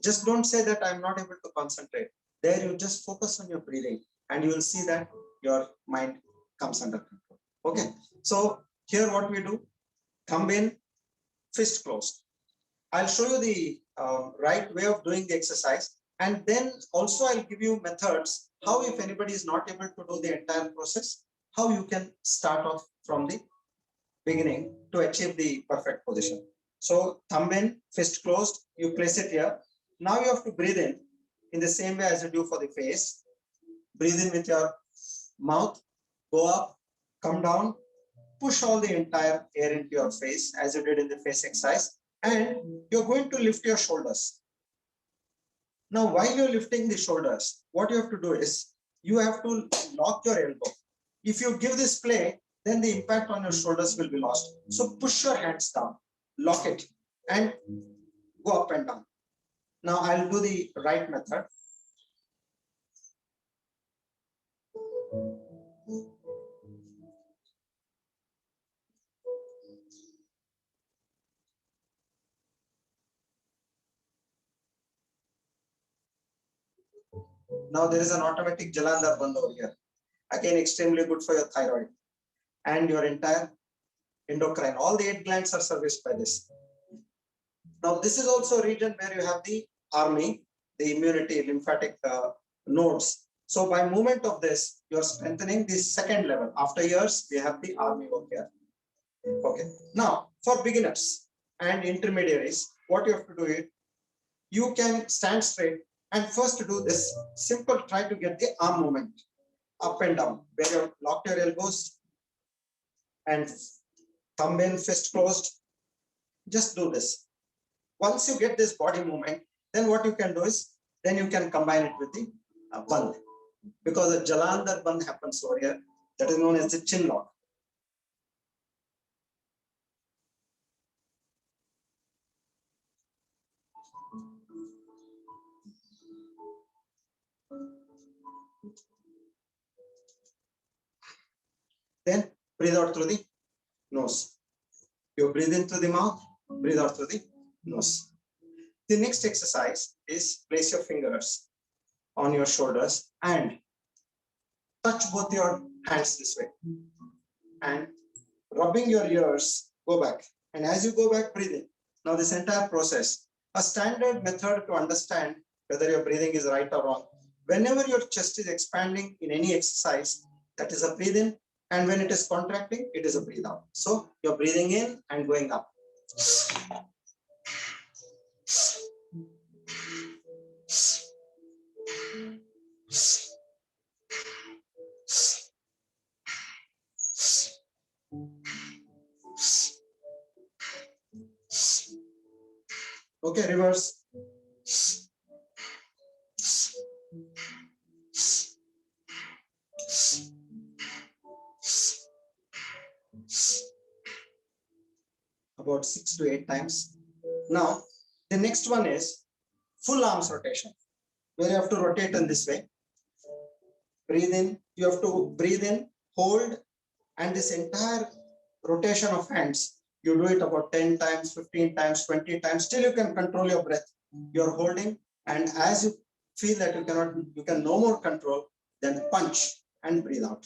Just don't say that I'm not able to concentrate. There you just focus on your breathing and you will see that your mind comes under control. Okay. So here what we do, thumb in, fist closed. I'll show you the right way of doing the exercise. And then also I'll give you methods, how if anybody is not able to do the entire process, how you can start off from the beginning to achieve the perfect position. So thumb in, fist closed, you place it here. Now you have to breathe in the same way as you do for the face. Breathe in with your mouth, go up, come down, push all the entire air into your face as you did in the face exercise. And you're going to lift your shoulders. Now, while you're lifting the shoulders, what you have to do is you have to lock your elbow. If you give this play, then the impact on your shoulders will be lost. So push your hands down, lock it, and go up and down. Now I'll do the right method. Now there is an automatic Jalandhar Bandh over here. Again, extremely good for your thyroid and your entire endocrine. All the 8 glands are serviced by this. Now this is also a region where you have the army, the immunity, lymphatic nodes. So by movement of this, you are strengthening the second level. After years, we have the army work here. Okay. Now, for beginners and intermediaries, what you have to do is, you can stand straight and first do this simple, try to get the arm movement up and down, where you lock your elbows and thumb in, fist closed. Just do this. Once you get this body movement, then what you can do is, then you can combine it with the bandh, because a Jalandhar bandh happens over here. That is known as the chin lock. Then breathe out through the nose. You breathe in through the mouth, breathe out through the nose. The next exercise is place your fingers on your shoulders and touch both your hands this way. And rubbing your ears, go back. And as you go back, breathe in. Now this entire process, a standard method to understand whether your breathing is right or wrong. Whenever your chest is expanding in any exercise, that is a breathe in. And when it is contracting, it is a breathe out. So you're breathing in and going up. Okay, reverse. About 6 to 8 times. Now, the next one is full arms rotation, where you have to rotate in this way. Breathe in, you have to breathe in, hold, and this entire rotation of hands, you do it about 10 times, 15 times, 20 times, till you can control your breath. You're holding, and as you feel that you can no more control, then punch and breathe out.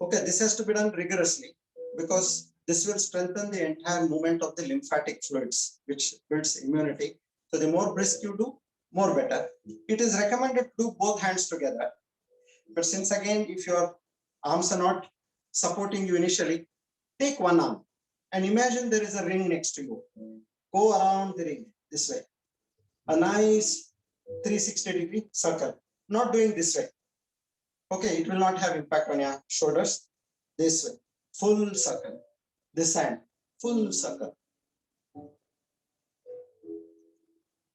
Okay, this has to be done rigorously, because this will strengthen the entire movement of the lymphatic fluids, which builds immunity. So the more brisk you do, more better. It is recommended to do both hands together. But since again, if your arms are not supporting you initially, take one arm and imagine there is a ring next to you. Go around the ring this way. A nice 360-degree circle. Not doing this way. Okay, it will not have impact on your shoulders. This way, full circle. This hand, full circle.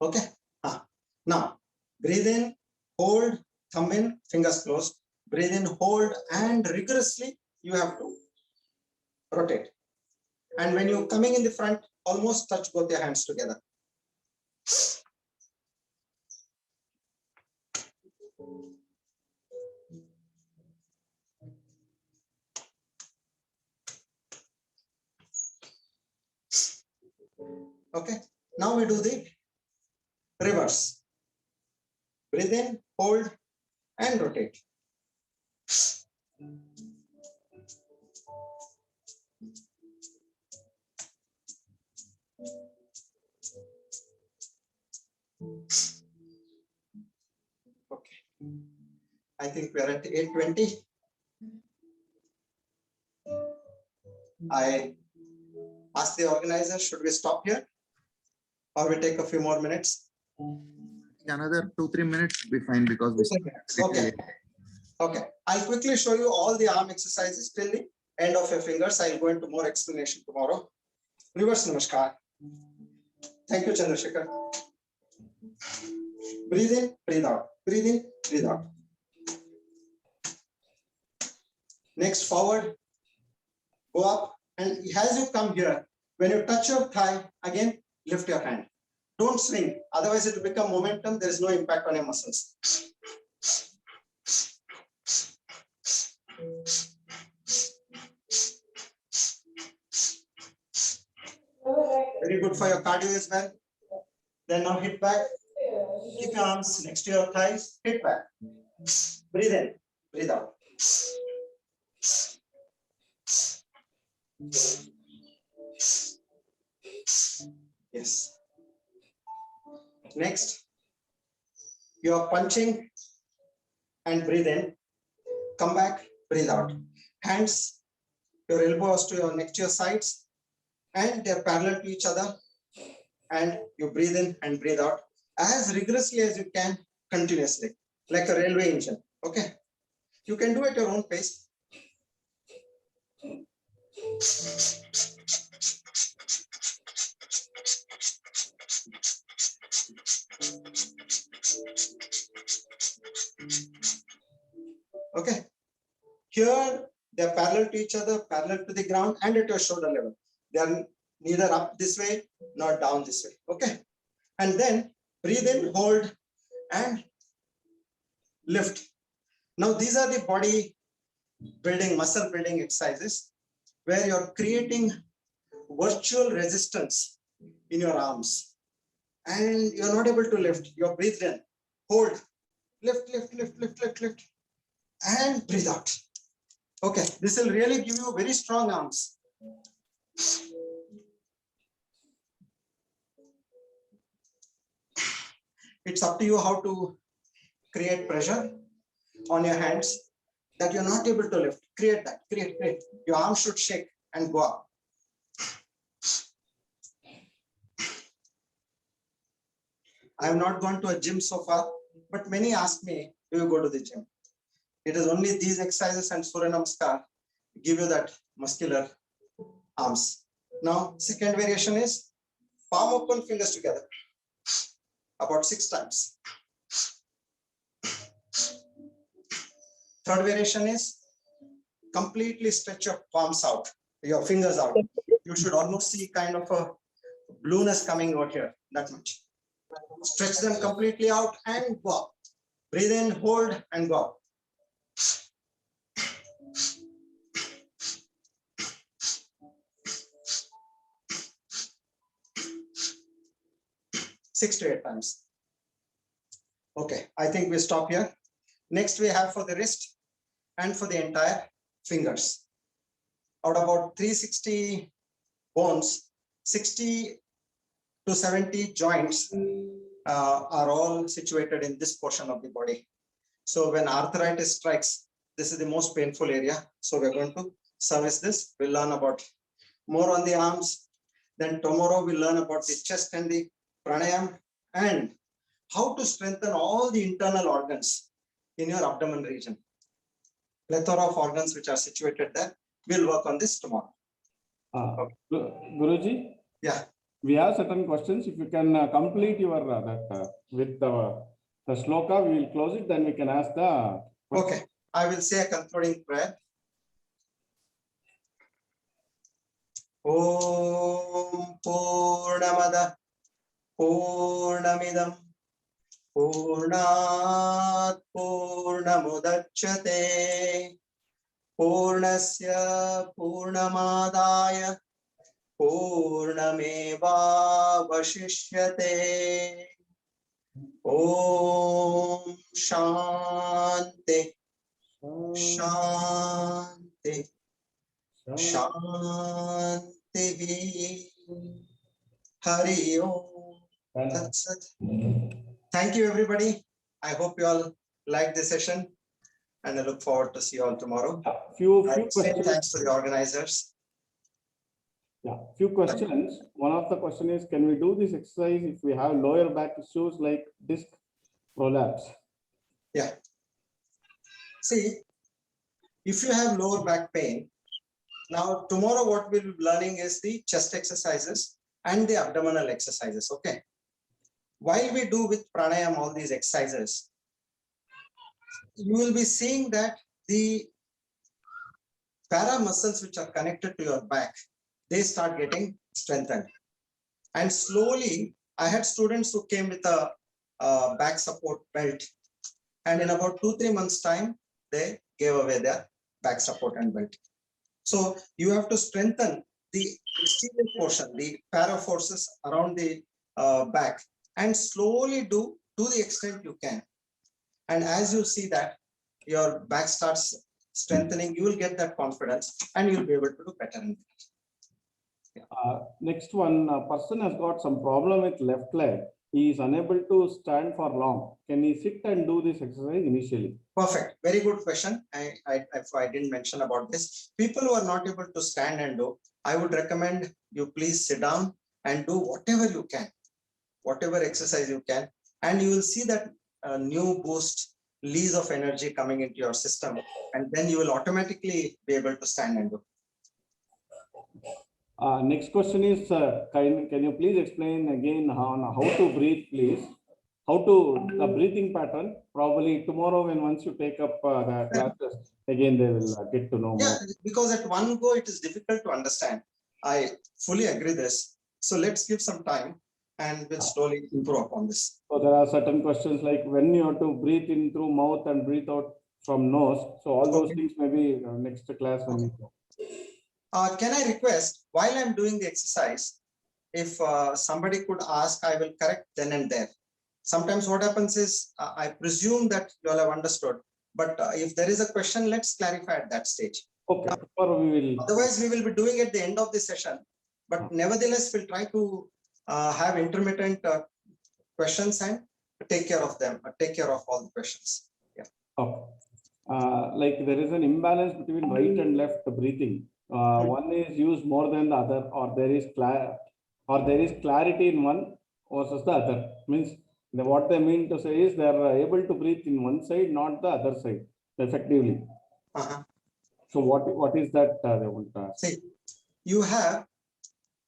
Okay. Now, breathe in, hold, thumb in, fingers closed. Breathe in, hold, and rigorously you have to rotate. And when you're coming in the front, almost touch both your hands together. Okay, now we do the reverse. Breathe in, hold, and rotate. Okay, I think we are at 8:20. I ask the organizer, should we stop here or we take a few more minutes? Another 2-3 minutes would be fine, because we Okay. Okay, I'll quickly show you all the arm exercises till the end of your fingers. I'll go into more explanation tomorrow. Reverse Namaskar. Thank you, Chandrasekhar. Breathe in, breathe out. Breathe in, breathe out. Next, forward. Go up, and as you come here, when you touch your thigh, again, lift your hand. Don't swing, otherwise it will become momentum. There is no impact on your muscles. Very good for your cardio as well. Then now hit back. Keep your arms next to your thighs. Hit back. Breathe in, breathe out. Yes. Next, you are punching and breathe in. Come back, breathe out. Hands, your elbows to your next to your sides, and they're parallel to each other. And you breathe in and breathe out as rigorously as you can, continuously, like a railway engine. Okay. You can do it at your own pace. Okay. Here, they're parallel to each other, parallel to the ground, and at your shoulder level. They are neither up this way nor down this way. Okay. And then breathe in, hold, and lift. Now, these are the body building, muscle building exercises where you're creating virtual resistance in your arms. And you're not able to lift. You're breathed in, hold, lift, lift, lift, lift, lift, lift, and breathe out. Okay, this will really give you very strong arms. It's up to you how to create pressure on your hands that you're not able to lift. Create that, create. Your arm should shake and go up. I have not gone to a gym so far, but many ask me, do you go to the gym? It is only these exercises and Surya Namaskar give you that muscular arms. Now, second variation is palm open, fingers together, about 6 times. Third variation is completely stretch your palms out, your fingers out. You should almost see kind of a blueness coming out here, that much. Stretch them completely out and go up. Breathe in, hold, and go up. Six to 8 times. Okay, I think we stop here. Next, we have for the wrist and for the entire fingers. Out of about 360 bones, 60 to 70 joints are all situated in this portion of the body. So when arthritis strikes, this is the most painful area. So we're going to service this. We'll learn about more on the arms. Then tomorrow we'll learn about the chest and the pranayam and how to strengthen all the internal organs in your abdomen region. Plethora of organs which are situated there. We'll work on this tomorrow. Guruji? Yeah. We have certain questions. If you can complete your with the shloka, we will close it. Then we can ask the. Okay. I will say a concluding prayer. Om Purnamada Purnamidam Purnat Purnamudachyate Purnasya Purnamadaya Purnameva Vashishyate. Om Shanti Shanti Shanti Hari Om. That's it. Thank you, everybody. I hope you all like this session, and I look forward to see you all tomorrow. Few Say questions. thanks to the organizers. Yeah, few questions. One of the question is, can we do this exercise if we have lower back issues like disc prolapse? Yeah. See, if you have lower back pain, now tomorrow what we'll be learning is the chest exercises and the abdominal exercises. Okay. While we do with pranayam all these exercises, you will be seeing that the para muscles which are connected to your back, they start getting strengthened. And slowly, I had students who came with a back support belt, and in about 2-3 months time, they gave away their back support and belt. So you have to strengthen the exterior portion, the para forces around the back, and slowly do to the extent you can. And as you see that your back starts strengthening, you will get that confidence and you'll be able to do better. Next one, a person has got some problem with left leg. he is unable to stand for long. Can he sit and do this exercise initially? Perfect. Very good question. I didn't mention about this. People who are not able to stand and do, I would recommend you please sit down and do whatever you can, whatever exercise you can, and you will see that new boost, release of energy coming into your system, and then you will automatically be able to stand and do. Next question is, can you please explain again on how to breathe, please? How to the breathing pattern? Probably tomorrow, when once you take up the classes, again they will get to know Yeah, more. because at one go it is difficult to understand. I fully agree this. So let's give some time and we'll slowly improve upon this. So there are certain questions like when you have to breathe in through mouth and breathe out from nose. So all those Okay. things maybe next class when we go. Can I request, while I'm doing the exercise, if somebody could ask, I will correct then and there. Sometimes what happens is, I presume that you all have understood, but if there is a question, let's clarify at that stage. Okay, or we will. Otherwise, we will be doing at the end of the session, but nevertheless, we'll try to have intermittent questions and take care of them, take care of all the questions. Yeah. Okay. Like there is an imbalance between right and left breathing. One is used more than the other, or there is clarity in one versus the other. Means what they mean to say is they are able to breathe in one side, not the other side effectively. So what is that they want to ask? See, you have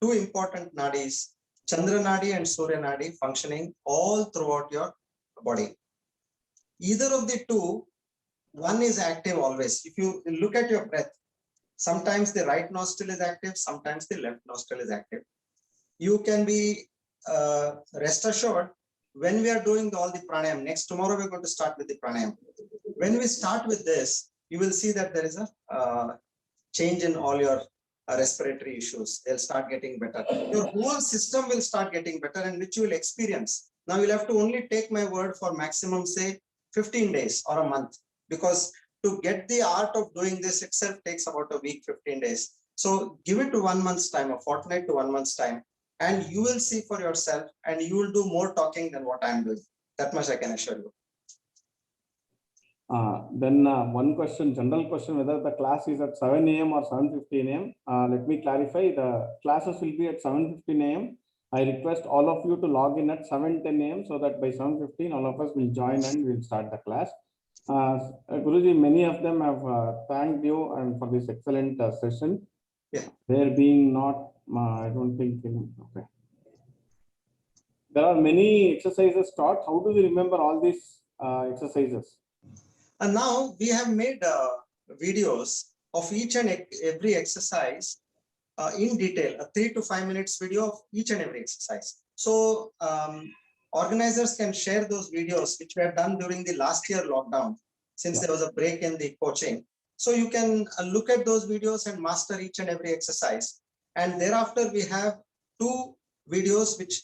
two important nadis, Chandra Nadi and Surya Nadi, functioning all throughout your body. Either of the two, one is active always. If you look at your breath, sometimes the right nostril is active, sometimes the left nostril is active. You can be rest assured, when we are doing all the pranayam, tomorrow we're going to start with the pranayam. When we start with this, you will see that there is a change in all your respiratory issues. They'll start getting better. Your whole system will start getting better, and which you will experience. Now you'll have to only take my word for maximum, say, 15 days or a month, because to get the art of doing this itself takes about a week, 15 days. So give it to 1 month's time, a fortnight to 1 month's time, and you will see for yourself, and you will do more talking than what I'm doing. That much I can assure you. Then one question, general question, whether the class is at 7 a.m. or 7:15 a.m. Let me clarify, the classes will be at 7:15 a.m. I request all of you to log in at 7:10 a.m. so that by 7:15 all of us will join and we'll start the class. Guruji, many of them have thanked you and for this excellent session. Yeah. There being not, I don't think, okay. There are many exercises taught. How do we remember all these exercises? And now we have made videos of each and every exercise in detail, a 3 to 5 minutes video of each and every exercise. So organizers can share those videos, which were done during the last year lockdown, since there was a break in the coaching. So you can look at those videos and master each and every exercise. And thereafter, we have 2 videos which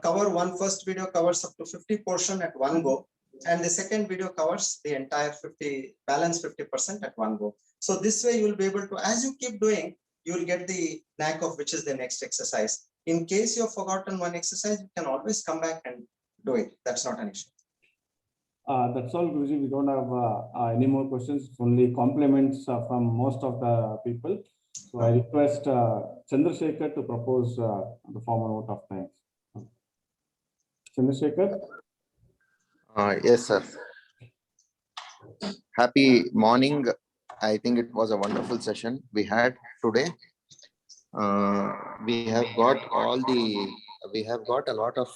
cover first video covers up to 50 portion at one go. And the second video covers the entire balance 50% at one go. So this way you will be able to, as you keep doing, you will get the knack of which is the next exercise. In case you have forgotten one exercise, you can always come back and do it. That's not an issue. That's all, Guruji. We don't have any more questions. It's only compliments from most of the people. So I request Chandrasekhar to propose the formal vote of thanks. Chandrasekhar? Yes, sir. Happy morning. I think it was a wonderful session we had today. We have got a lot of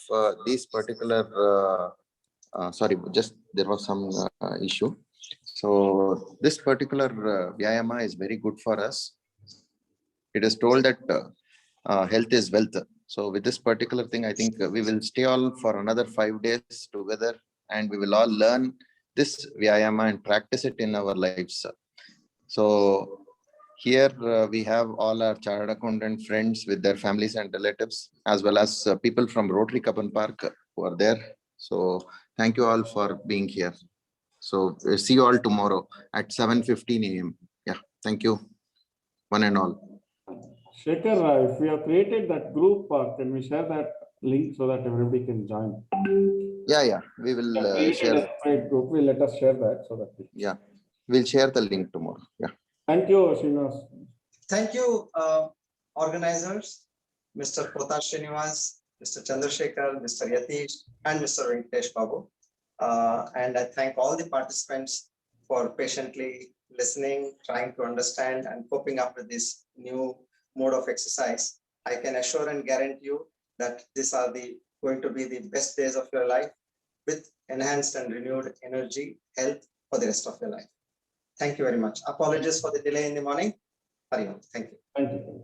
these particular, sorry, just there was some issue. So this particular Vyayama is very good for us. It is told that health is wealth. So with this particular thing, I think we will stay all for another 5 days together, and we will all learn this Vyayama and practice it in our lives. So here we have all our chartered accountant friends with their families and relatives, as well as people from Rotary Cubbon Park who are there. So thank you all for being here. So see you all tomorrow at 7:15 a.m. Yeah, thank you, one and all. Shekhar, if we have created that group, can we share that link so that everybody can join. Yeah, we will share. In a separate group, will let us share that so that. Yeah, we'll share the link tomorrow. Yeah. Thank you, Srinivas. Thank you, organizers, Mr. Kota Srinivas, Mr. Chandrasekhar, Mr. Yatish, and Mr. Venkatesh Babu. And I thank all the participants for patiently listening, trying to understand, and coping up with this new mode of exercise. I can assure and guarantee you that these are going to be the best days of your life with enhanced and renewed energy, health for the rest of your life. Thank you very much. Apologies for the delay in the morning. Hari Om. Thank you. Thank you.